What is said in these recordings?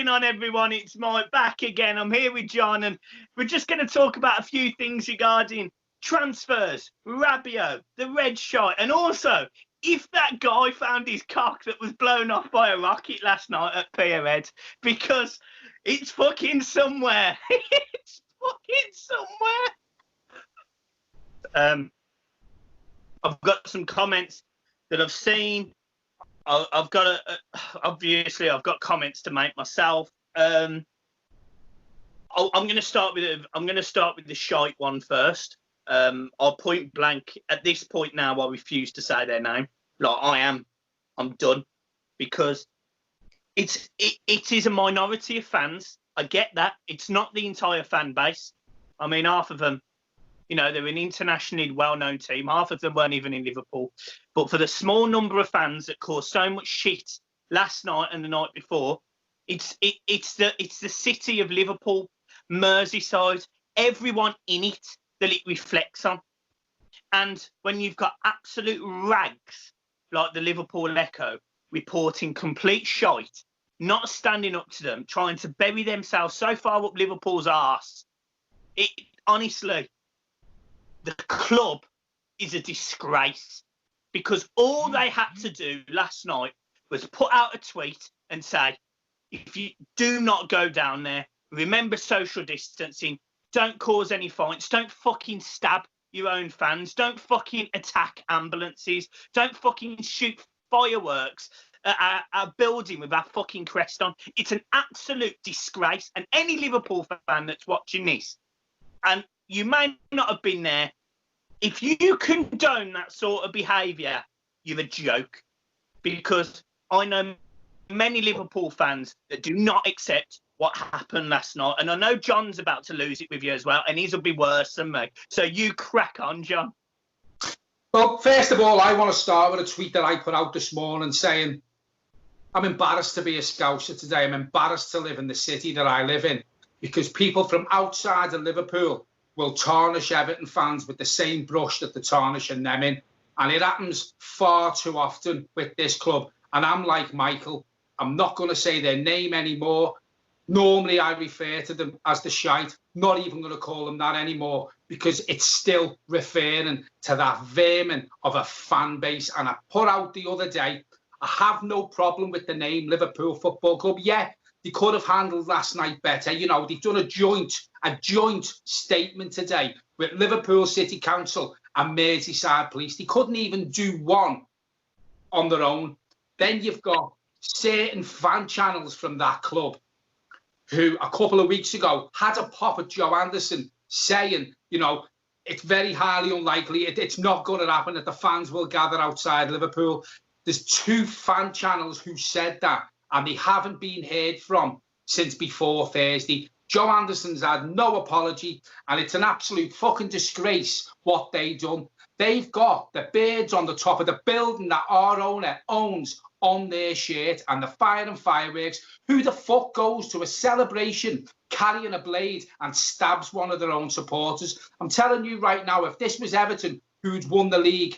going on, everyone? It's Mike back again. I'm here with John, and we're just going to talk about a few things regarding transfers, Rabiot, the red shite, and also if that guy found his cock that was blown off by a rocket last night at Pierhead, because it's fucking somewhere. It's fucking somewhere. I've got some comments that I've seen. I've got obviously I've got comments to make myself. I'm going to start with the shite one first. I'll point blank at this point now. I refuse to say their name. Like I'm done, because it is a minority of fans. I get that. It's not the entire fan base. I mean, half of them, you know, they're an internationally well-known team. Half of them weren't even in Liverpool. But for the small number of fans that caused so much shit last night and the night before, it's the city of Liverpool, Merseyside, everyone in it that it reflects on. And when you've got absolute rags like the Liverpool Echo reporting complete shite, not standing up to them, trying to bury themselves so far up Liverpool's arse, honestly, the club is a disgrace, because all they had to do last night was put out a tweet and say, if you do not go down there, remember social distancing, don't cause any fights, don't fucking stab your own fans, don't fucking attack ambulances, don't fucking shoot fireworks at our building with our fucking crest on. It's an absolute disgrace. And any Liverpool fan that's watching this, and you may not have been there, if you condone that sort of behaviour, you're a joke. Because I know many Liverpool fans that do not accept what happened last night. And I know John's about to lose it with you as well, and his will be worse than me. So you crack on, John. Well, first of all, I want to start with a tweet that I put out this morning saying, I'm embarrassed to be a Scouser today. I'm embarrassed to live in the city that I live in, because people from outside of Liverpool will tarnish Everton fans with the same brush that they're tarnishing them in. And it happens far too often with this club. And I'm like Michael. I'm not going to say their name anymore. Normally, I refer to them as the shite. Not even going to call them that anymore, because it's still referring to that vermin of a fan base. And I put out the other day, I have no problem with the name Liverpool Football Club. Yeah, they could have handled last night better. You know, they've done a joint statement today with Liverpool City Council and Merseyside Police. They couldn't even do one on their own. Then you've got certain fan channels from that club who a couple of weeks ago had a pop at Joe Anderson saying, you know, it's very highly unlikely, it's not going to happen that the fans will gather outside Liverpool. There's 2 fan channels who said that, and they haven't been heard from since before Thursday. Joe Anderson's had no apology, and it's an absolute fucking disgrace what they done. They've got the birds on the top of the building that our owner owns on their shirt, and the fire and fireworks. Who the fuck goes to a celebration carrying a blade and stabs one of their own supporters? I'm telling you right now, if this was Everton who'd won the league,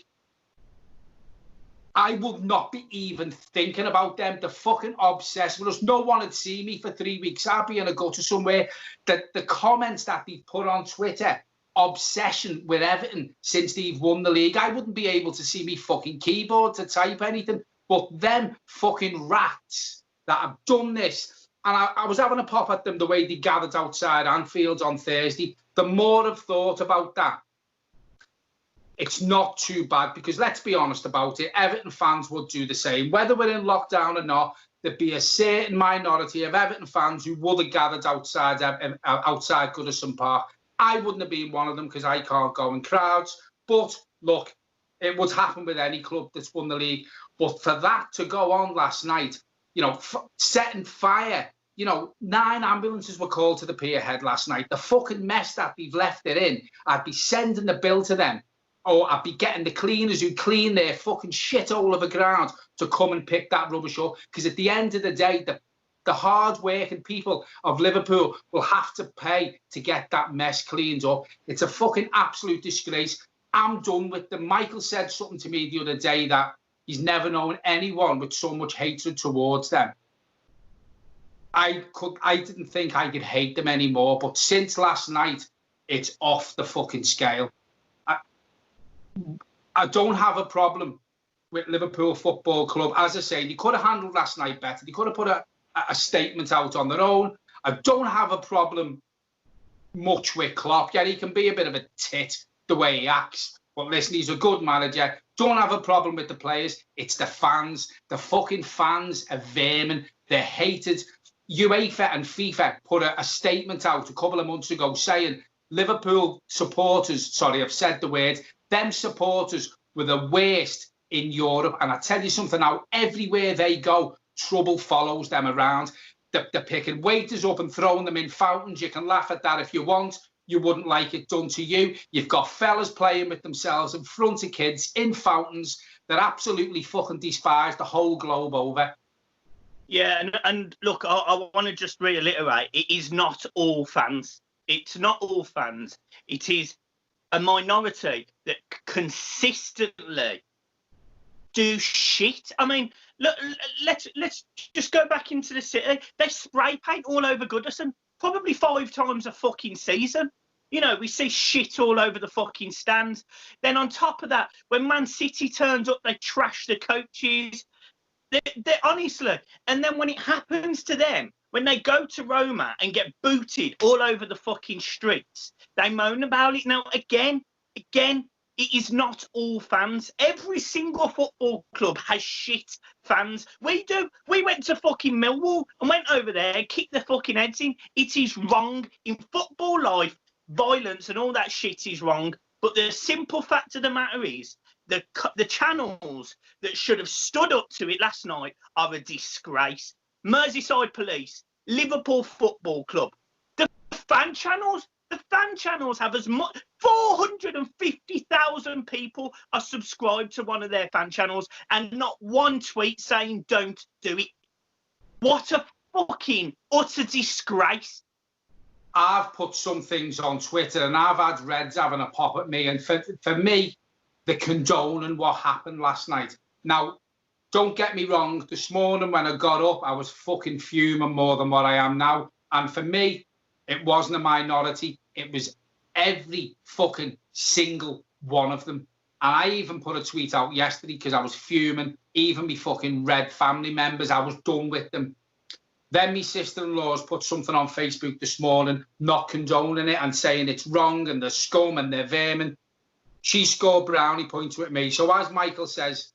I would not be even thinking about them. They're fucking obsessed with us. No one would see me for 3 weeks. I'd be going to go to somewhere. The comments that they've put on Twitter, obsession with Everton since they've won the league. I wouldn't be able to see me fucking keyboard to type anything. But them fucking rats that have done this, and I was having a pop at them the way they gathered outside Anfield on Thursday. The more I've thought about that, it's not too bad, because let's be honest about it, Everton fans would do the same. Whether we're in lockdown or not, there'd be a certain minority of Everton fans who would have gathered outside Goodison Park. I wouldn't have been one of them because I can't go in crowds. But look, it would happen with any club that's won the league. But for that to go on last night, you know, setting fire, you know, 9 ambulances were called to the Pierhead last night. The fucking mess that they've left it in, I'd be sending the bill to them, or I'd be getting the cleaners who clean their fucking shit all over ground to come and pick that rubbish up. Because at the end of the day, the hard-working people of Liverpool will have to pay to get that mess cleaned up. It's a fucking absolute disgrace. I'm done with them. Michael said something to me the other day that he's never known anyone with so much hatred towards them. I didn't think I could hate them anymore, but since last night, it's off the fucking scale. I don't have a problem with Liverpool Football Club. As I say, they could have handled last night better. They could have put a statement out on their own. I don't have a problem much with Klopp. Yeah, he can be a bit of a tit the way he acts. But listen, he's a good manager. Don't have a problem with the players. It's the fans. The fucking fans are vermin. They're hated. UEFA and FIFA put a statement out a couple of months ago saying Liverpool supporters, sorry, I've said the word, them supporters were the worst in Europe. And I tell you something now, everywhere they go, trouble follows them around. They're picking waiters up and throwing them in fountains. You can laugh at that if you want. You wouldn't like it done to you. You've got fellas playing with themselves in front of kids in fountains that absolutely fucking despise the whole globe over. Yeah, and look, I want to just reiterate, it is not all fans. It's not all fans. It is a minority that consistently do shit. I mean, look, let's just go back into the city. They spray paint all over Goodison, probably 5 times a fucking season. You know, we see shit all over the fucking stands. Then on top of that, when Man City turns up, they trash the coaches. They're honestly, and then when it happens to them, when they go to Roma and get booted all over the fucking streets, they moan about it. Now, again, it is not all fans. Every single football club has shit fans. We do. We went to fucking Millwall and went over there and kicked the fucking heads in. It is wrong. In football life, violence and all that shit is wrong. But the simple fact of the matter is, the channels that should have stood up to it last night are a disgrace. Merseyside Police, Liverpool Football Club, the fan channels have as much. 450,000 people are subscribed to one of their fan channels, and not one tweet saying don't do it. What a fucking utter disgrace. I've put some things on Twitter, and I've had Reds having a pop at me, and for me, they're condoning what happened last night. Now, don't get me wrong, this morning when I got up, I was fucking fuming more than what I am now. And for me, it wasn't a minority. It was every fucking single one of them. And I even put a tweet out yesterday because I was fuming. Even me fucking Red family members, I was done with them. Then my sister-in-law's put something on Facebook this morning, not condoning it and saying it's wrong and they're scum and they're vermin. She scored brownie points with me. So as Michael says,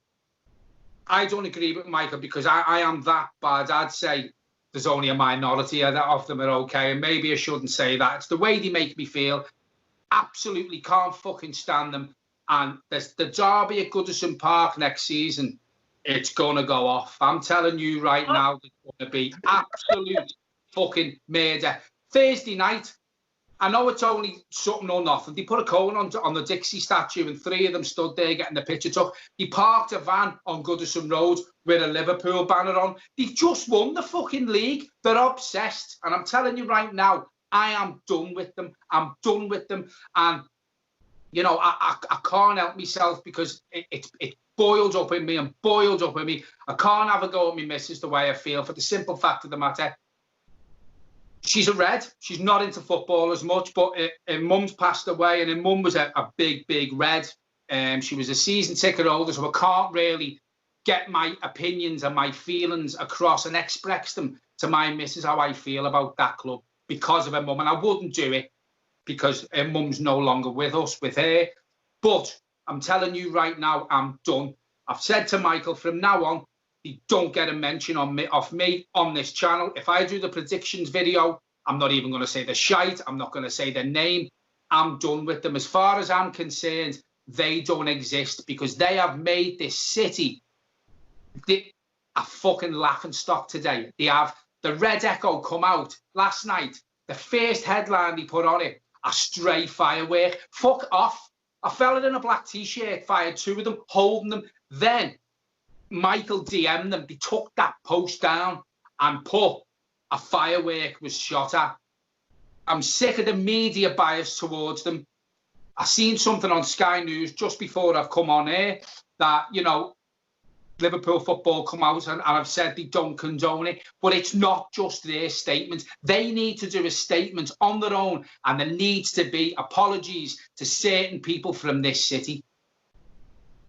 I don't agree with Michael because I am that bad. I'd say there's only a minority of them are okay. And maybe I shouldn't say that. It's the way they make me feel. Absolutely can't fucking stand them. And there's the derby at Goodison Park next season. It's going to go off. I'm telling you right now, it's going to be absolute fucking murder. Thursday night, I know it's only something or nothing. They put a cone on the Dixie statue and 3 of them stood there getting the picture took. They parked a van on Goodison Road with a Liverpool banner on. They've just won the fucking league. They're obsessed. And I'm telling you right now, I am done with them. I'm done with them. And, you know, I can't help myself because it boiled up in me and boiled up in me. I can't have a go at me missus the way I feel for the simple fact of the matter. She's a Red. She's not into football as much, but her mum's passed away, and her mum was a big, big Red. She was a season ticket holder, so I can't really get my opinions and my feelings across and express them to my missus how I feel about that club because of her mum. And I wouldn't do it because her mum's no longer with us, with her. But I'm telling you right now, I'm done. I've said to Michael from now on, you don't get a mention off me on this channel. If I do the predictions video, I'm not even going to say the shite. I'm not going to say their name. I'm done with them. As far as I'm concerned, they don't exist because they have made this city a fucking laughingstock today. They have the Red Echo come out last night. The first headline they put on it, a stray firework. Fuck off. A fella in a black T-shirt fired 2 of them, holding them. Then Michael DM'd them. They took that post down and put a firework was shot at. I'm sick of the media bias towards them. I seen something on Sky News just before I've come on here that, you know, Liverpool Football come out and have said they don't condone it, but it's not just their statement. They need to do a statement on their own, and there needs to be apologies to certain people from this city.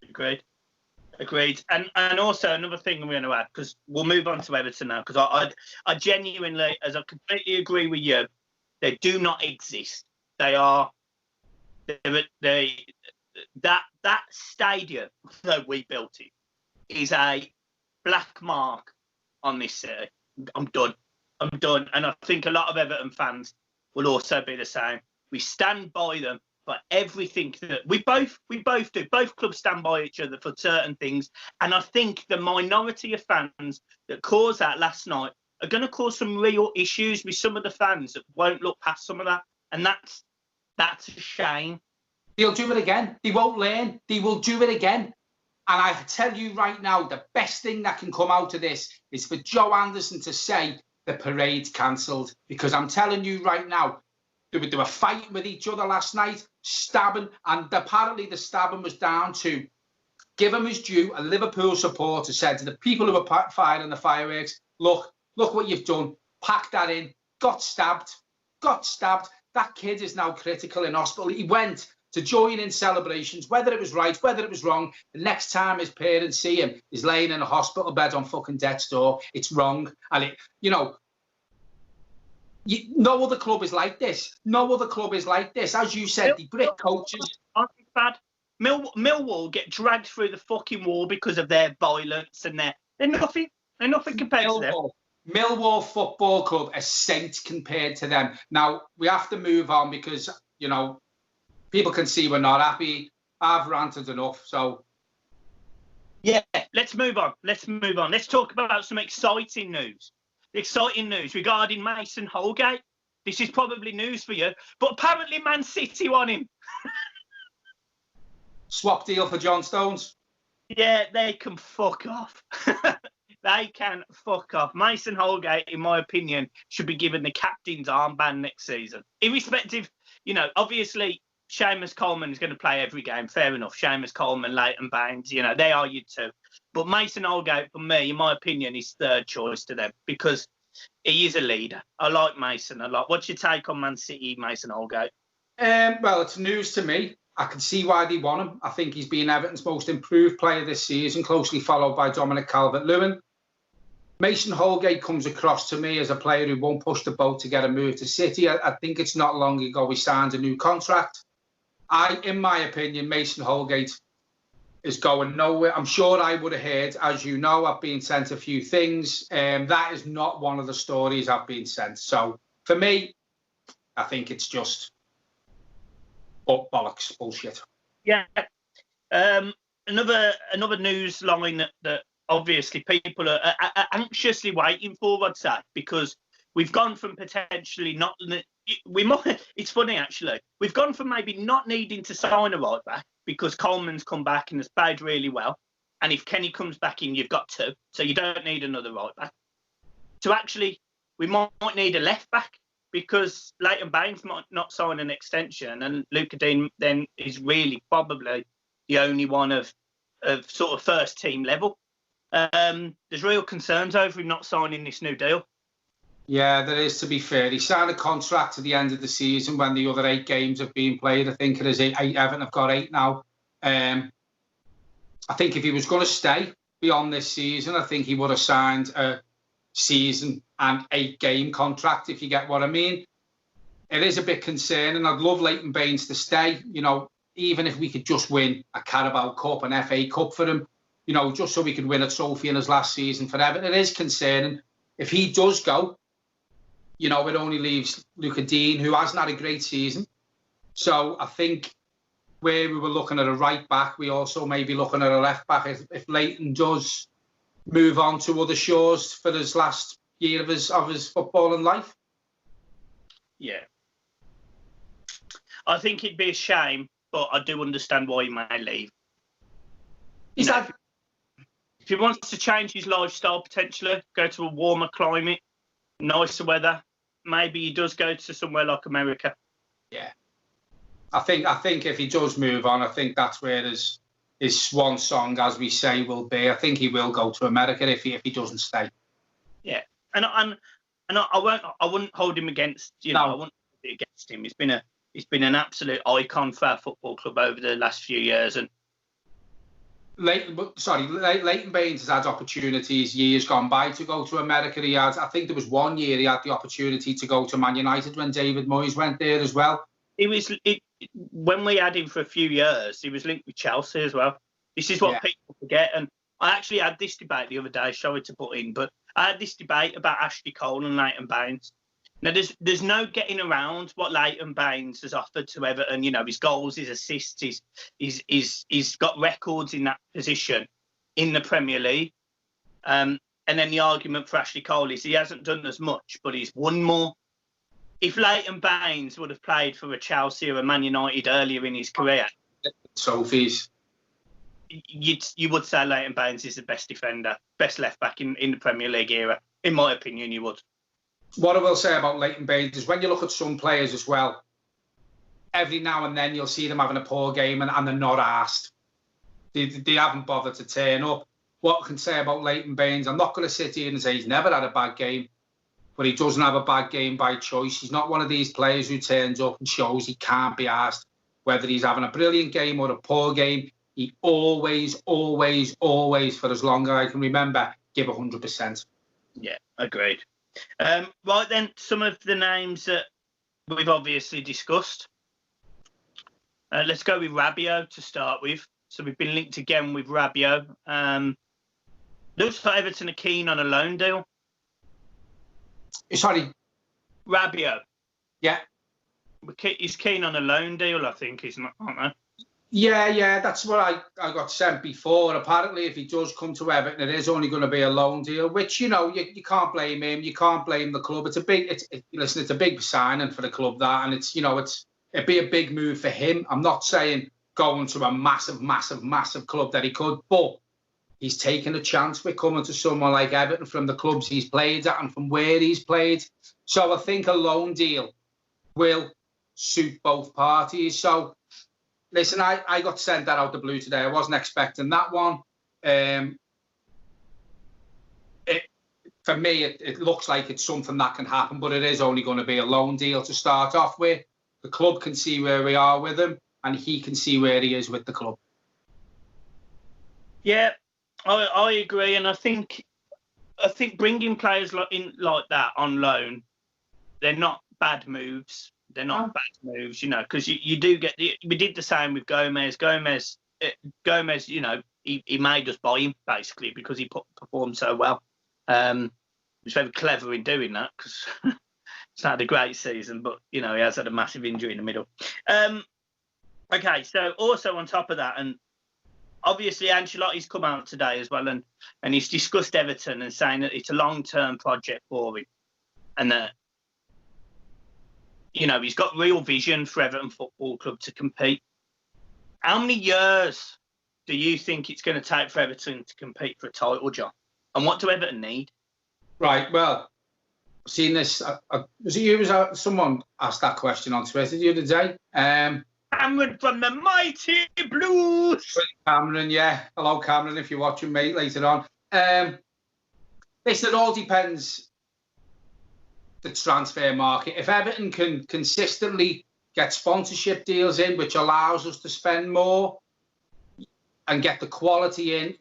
Agreed. And also another thing I'm going to add, because we'll move on to Everton now, because I genuinely, as I completely agree with you, they do not exist. That stadium that we built it is a black mark on this city. I'm done. And I think a lot of Everton fans will also be the same. We stand by them for everything that we both do. Both clubs stand by each other for certain things. And I think the minority of fans that caused that last night are going to cause some real issues with some of the fans that won't look past some of that. And that's a shame. They'll do it again. They won't learn. They will do it again. And I tell you right now, the best thing that can come out of this is for Joe Anderson to say the parade's cancelled. Because I'm telling you right now, they were fighting with each other last night, stabbing, and apparently the stabbing was down to, give him his due, a Liverpool supporter said to the people who were firing the fireworks, look what you've done, pack that in, got stabbed. That kid is now critical in hospital. He went to join in celebrations, whether it was right, whether it was wrong. The next time his parents see him, he's laying in a hospital bed on fucking death's door. It's wrong. And no other club is like this. No other club is like this. As you said, the Brit coaches aren't bad. Millwall get dragged through the fucking wall because of their violence and they're nothing. They're nothing compared to them. Millwall Football Club, a saint compared to them. Now we have to move on because people can see we're not happy. I've ranted enough, so yeah. Let's move on. Let's talk about some exciting news. Exciting news regarding Mason Holgate. This is probably news for you, but apparently Man City want him. Swap deal for John Stones. Yeah, they can fuck off. They can fuck off. Mason Holgate, in my opinion, should be given the captain's armband next season. Irrespective, obviously, Seamus Coleman is going to play every game. Fair enough. Seamus Coleman, Leighton Baines, they are you two. But Mason Holgate, for me, in my opinion, is third choice to them because he is a leader. I like Mason a lot. What's your take on Man City, Mason Holgate? Well, it's news to me. I can see why they want him. I think he's been Everton's most improved player this season, closely followed by Dominic Calvert-Lewin. Mason Holgate comes across to me as a player who won't push the boat to get a move to City. I think it's not long ago he signed a new contract. In my opinion, Mason Holgate is going nowhere. I'm sure I would have heard, as you know, I've been sent a few things. That is not one of the stories I've been sent. So for me, I think it's just bollocks, bullshit. Yeah. Another news line that obviously people are anxiously waiting for, I'd say, because we've gone from potentially not. It's funny actually. We've gone from maybe not needing to sign a right back because Coleman's come back and has played really well, and if Kenny comes back in, you've got two, so you don't need another right back. To actually, we might need a left back because Leighton Baines might not sign an extension, and Luca Dean then is really probably the only one of sort of first team level. There's real concerns over him not signing this new deal. Yeah, there is, to be fair. He signed a contract to the end of the season when the other 8 games have been played. I think it is 8. Everton have got 8 now. I think if he was going to stay beyond this season, I think he would have signed a season and 8-game contract, if you get what I mean. It is a bit concerning. I'd love Leighton Baines to stay, even if we could just win a Carabao Cup, an FA Cup for him, just so we could win a trophy in his last season for Everton. It is concerning. If he does go, it only leaves Luca Dean, who hasn't had a great season. So I think where we were looking at a right back, we also may be looking at a left back if Leighton does move on to other shores for his last year of his footballing life. Yeah. I think it'd be a shame, but I do understand why he may leave. If he wants to change his lifestyle, potentially, go to a warmer climate, nicer weather, maybe he does go to somewhere like America. Yeah. I think if he does move on, I think that's where his his swan song, as we say, will be. I think he will go to America if he doesn't stay. Yeah, and I wouldn't hold him against, you know, I wouldn't hold it against him. He's been an absolute icon for our football club over the last few years. And Leighton Baines has had opportunities years gone by to go to America. I think there was 1 year he had the opportunity to go to Man United when David Moyes went there as well. When we had him for a few years, he was linked with Chelsea as well. This is what people forget. And I actually had this debate the other day, sorry to put in, but I had this debate about Ashley Cole and Leighton Baines. Now, there's no getting around what Leighton Baines has offered to Everton. You know, his goals, his assists, he's got records in that position in the Premier League. And then the argument for Ashley Cole is he hasn't done as much, but he's won more. If Leighton Baines would have played for a Chelsea or a Man United earlier in his career, Sophie's, you would say Leighton Baines is the best defender, best left back in the Premier League era. In my opinion, you would. What I will say about Leighton Baines is when you look at some players as well, every now and then you'll see them having a poor game and they're not asked. They haven't bothered to turn up. What I can say about Leighton Baines, I'm not going to sit here and say he's never had a bad game, but he doesn't have a bad game by choice. He's not one of these players who turns up and shows he can't be asked. Whether he's having a brilliant game or a poor game, he always, for as long as I can remember, give 100%. Yeah, agreed. Right then, some of the names that we've obviously discussed. Let's go with Rabiot to start with. So we've been linked again with Rabiot. Looks like Everton are keen on a loan deal. Sorry? Rabiot. Yeah. He's keen on a loan deal, I think, aren't they? Yeah, that's what I got sent before. Apparently, if he does come to Everton, it is only going to be a loan deal, which, you know, you can't blame him. You can't blame the club. It's a big signing for the club, that, and it'd be a big move for him. I'm not saying going to a massive club that he could, but he's taking a chance with coming to someone like Everton from the clubs he's played at and from where he's played. So I think a loan deal will suit both parties. So, listen, I got sent that out the blue today. I wasn't expecting that one. For me, it looks like it's something that can happen, but it is only going to be a loan deal to start off with. The club can see where we are with him, and he can see where he is with the club. Yeah, I agree, and I think bringing players like that on loan, they're not bad moves. They're not bad moves, you know, because you do get we did the same with Gomez. Gomez, you know, he made us buy him basically because he performed so well. He was very clever in doing that because he's had a great season, but you know he has had a massive injury in the middle. Okay, so also on top of that, and obviously Ancelotti's come out today as well, and he's discussed Everton and saying that it's a long-term project for him, and that, you know, he's got real vision for Everton Football Club to compete. How many years do you think it's going to take for Everton to compete for a title, John? And what do Everton need? Right, well, I've seen this. Was it you? Someone asked that question on Twitter the other day. Cameron from the Mighty Blues. Cameron, yeah. Hello, Cameron, if you're watching, mate, later on. Listen, it all depends the transfer market. If Everton can consistently get sponsorship deals in, which allows us to spend more and get the quality in,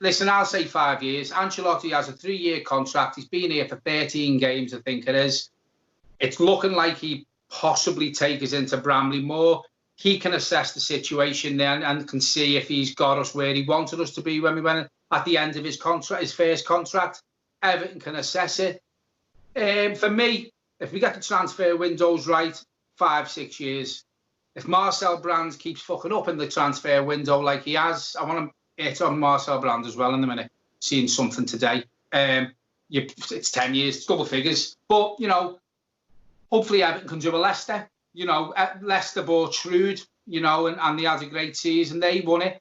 listen, I'll say 5 years. Ancelotti has a 3-year contract. He's been here for 13 games, I think it is. It's looking like he possibly take us into Bramley more. He can assess the situation then and can see if he's got us where he wanted us to be when we went at the end of his contract, his first contract. Everton can assess it. For me, if we get the transfer windows right, 5-6 years. If Marcel Brands keeps fucking up in the transfer window like he has, I want to hit on Marcel Brands as well in a minute. Seeing something today. It's 10 years, it's double figures. But, you know, hopefully Everton can do a Leicester. You know, Leicester bought Shrewd, you know, and they had a great season. They won it.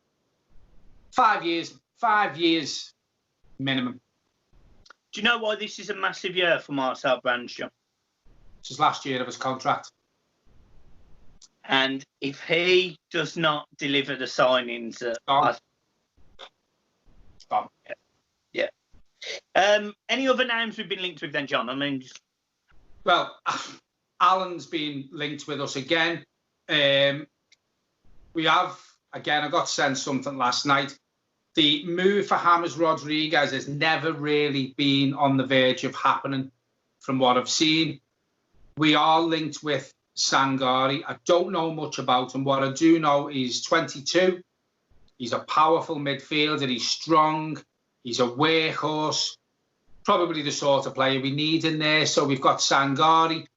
5 years minimum. Do you know why this is a massive year for Marcel Brands, John? It's his last year of his contract. And if he does not deliver the signings, yeah. Any other names we've been linked with then, John? I mean, well, Alan's been linked with us again. We have, again, I got sent something last night. The move for James Rodriguez has never really been on the verge of happening from what I've seen. We are linked with Sangari. I don't know much about him. What I do know, he's 22. He's a powerful midfielder. He's strong. He's a workhorse. Probably the sort of player we need in there. So we've got Sangari.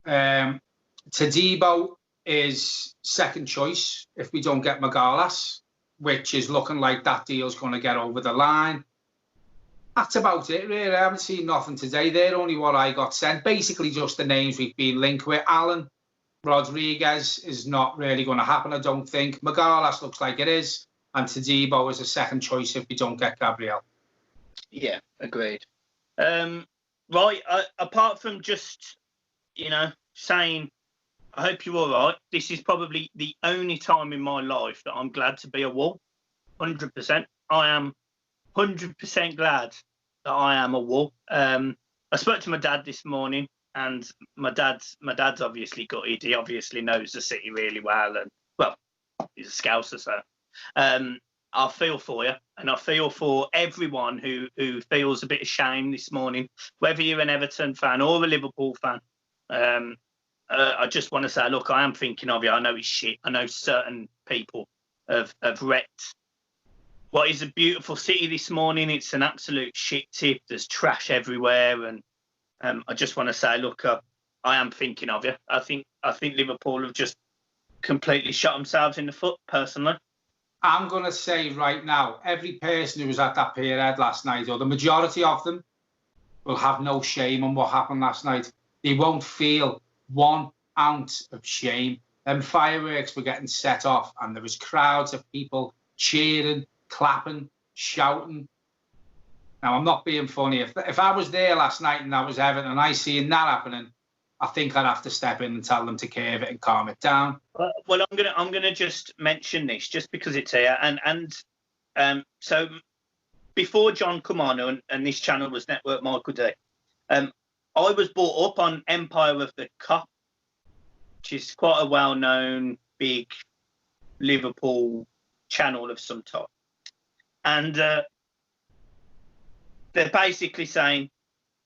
Tadibo is second choice if we don't get Magalas, which is looking like that deal's going to get over the line. That's about it, really. I haven't seen nothing today. They're only what I got sent. Basically, just the names we've been linked with. Alan Rodriguez is not really going to happen, I don't think. Magalas looks like it is. And Tadibo is a second choice if we don't get Gabriel. Yeah, agreed. Right, apart from just, saying, I hope you're all right, this is probably the only time in my life that I'm glad to be a Wall. 100%. I am 100% glad that I am a Wall. I spoke to my dad this morning, and my dad's obviously gutted. He obviously knows the city really well, and he's a Scouser, so I feel for you, and I feel for everyone who feels a bit of shame this morning, whether you're an Everton fan or a Liverpool fan. I just want to say, look, I am thinking of you. I know it's shit. I know certain people have wrecked what is a beautiful city this morning. It's an absolute shit tip. There's trash everywhere, and I just want to say, look, I am thinking of you. I think Liverpool have just completely shot themselves in the foot, personally. I'm going to say right now, every person who was at that pierhead last night, or the majority of them, will have no shame on what happened last night. They won't feel 1 ounce of shame. Them fireworks were getting set off, and there was crowds of people cheering, clapping, shouting. Now, I'm not being funny. If I was there last night and that was Everton and I seen that happening, I think I'd have to step in and tell them to curve it and calm it down. Well, I'm gonna just mention this just because it's here, and so before John come on and this channel was Network Michael D, I was brought up on Empire of the Cop, which is quite a well-known big Liverpool channel of some type, and they're basically saying,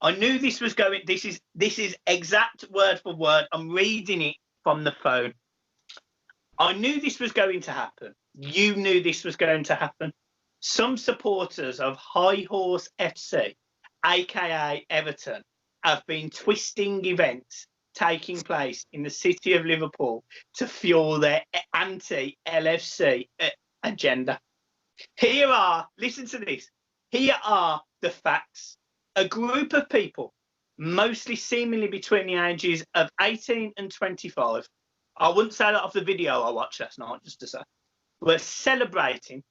I knew this was going. This is exact word for word. I'm reading it from the phone. I knew this was going to happen. You knew this was going to happen. Some supporters of High Horse FC, aka Everton, have been twisting events taking place in the city of Liverpool to fuel their anti-LFC agenda. Listen to this. Here are the facts. A group of people, mostly seemingly between the ages of 18 and 25, I wouldn't say that off the video I watched last night, just to say, were celebrating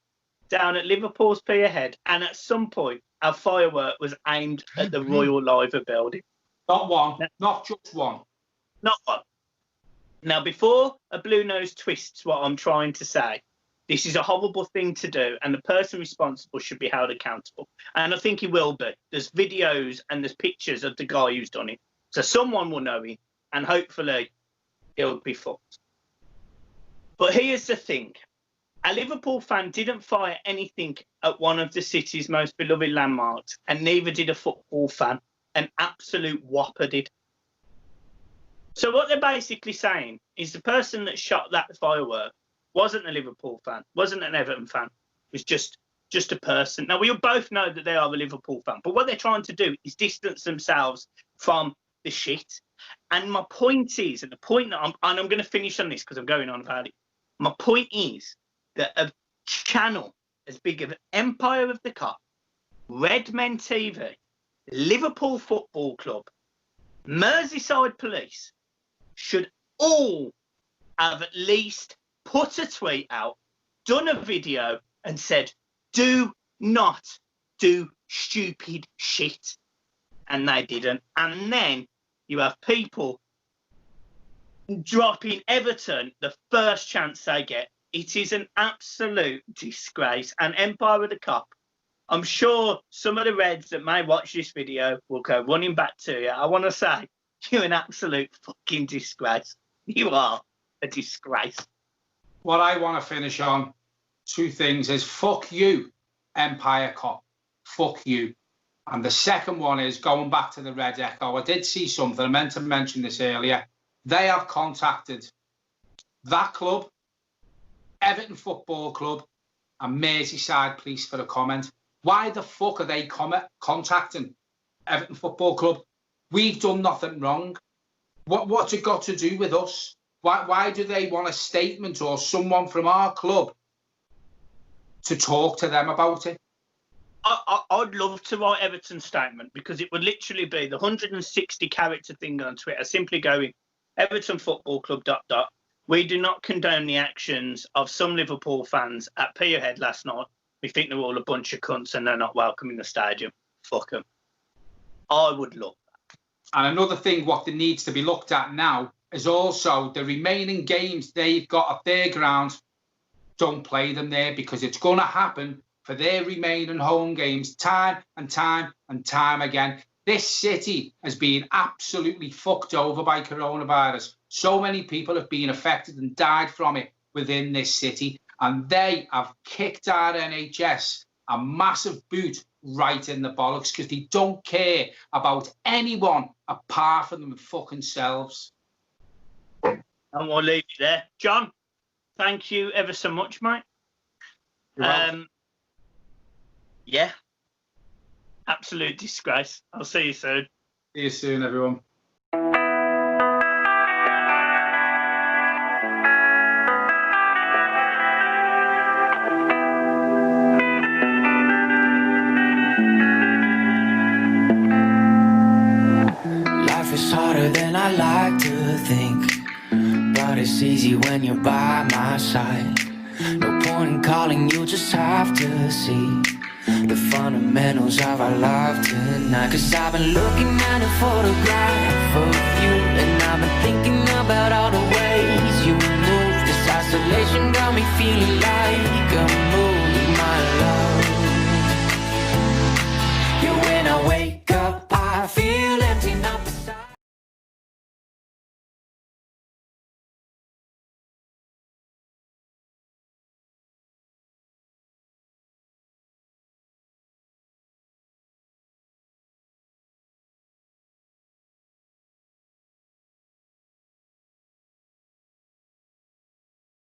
down at Liverpool's pier head, and at some point, a firework was aimed at the Royal Liver building. Not one, not just one. Not one. Now, before a blue nose twists what I'm trying to say, this is a horrible thing to do, and the person responsible should be held accountable. And I think he will be. There's videos and there's pictures of the guy who's done it. So someone will know him, and hopefully he'll be fucked. But here's the thing. A Liverpool fan didn't fire anything at one of the city's most beloved landmarks, and neither did a football fan. An absolute whopper did. So what they're basically saying is the person that shot that firework wasn't a Liverpool fan, wasn't an Everton fan, was just a person. Now, we both know that they are a Liverpool fan, but what they're trying to do is distance themselves from the shit. And my point is, and the point that I'm going to finish on this because I'm going on about it, my point is that a channel as big as Empire of the Cop, Red Men TV, Liverpool Football Club, Merseyside Police should all have at least put a tweet out, done a video, and said, do not do stupid shit. And they didn't. And then you have people dropping Everton the first chance they get. It is an absolute disgrace. And Empire of the Cup, I'm sure some of the Reds that may watch this video will go running back to you. I want to say, you're an absolute fucking disgrace. You are a disgrace. What I want to finish on, two things, is fuck you, Empire Cup. Fuck you. And the second one is going back to the Red Echo. I did see something. I meant to mention this earlier. They have contacted that club, Everton Football Club, and Merseyside Police for a comment. Why the fuck are they contacting Everton Football Club? We've done nothing wrong. What's it got to do with us? Why do they want a statement or someone from our club to talk to them about it? I'd love to write Everton's statement, because it would literally be the 160-character thing on Twitter, simply going, Everton Football Club ... We do not condone the actions of some Liverpool fans at Peterhead last night. We think they're all a bunch of cunts and they're not welcome in the stadium. Fuck them. I would love that. And another thing what needs to be looked at now is also the remaining games they've got at their ground. Don't play them there, because it's going to happen for their remaining home games time and time and time again. This city has been absolutely fucked over by coronavirus. So many people have been affected and died from it within this city, and they have kicked our NHS a massive boot right in the bollocks, because they don't care about anyone apart from them fucking selves. And we'll leave it there. John, thank you ever so much, mate. Yeah. Absolute disgrace. I'll see you soon. See you soon, everyone. Life is harder than I like to think, but it's easy when you're by my side. No point in calling, you just have to see the fundamentals of our life tonight. Cause I've been looking at a photograph of you, and I've been thinking about all the ways you move. This isolation got me feeling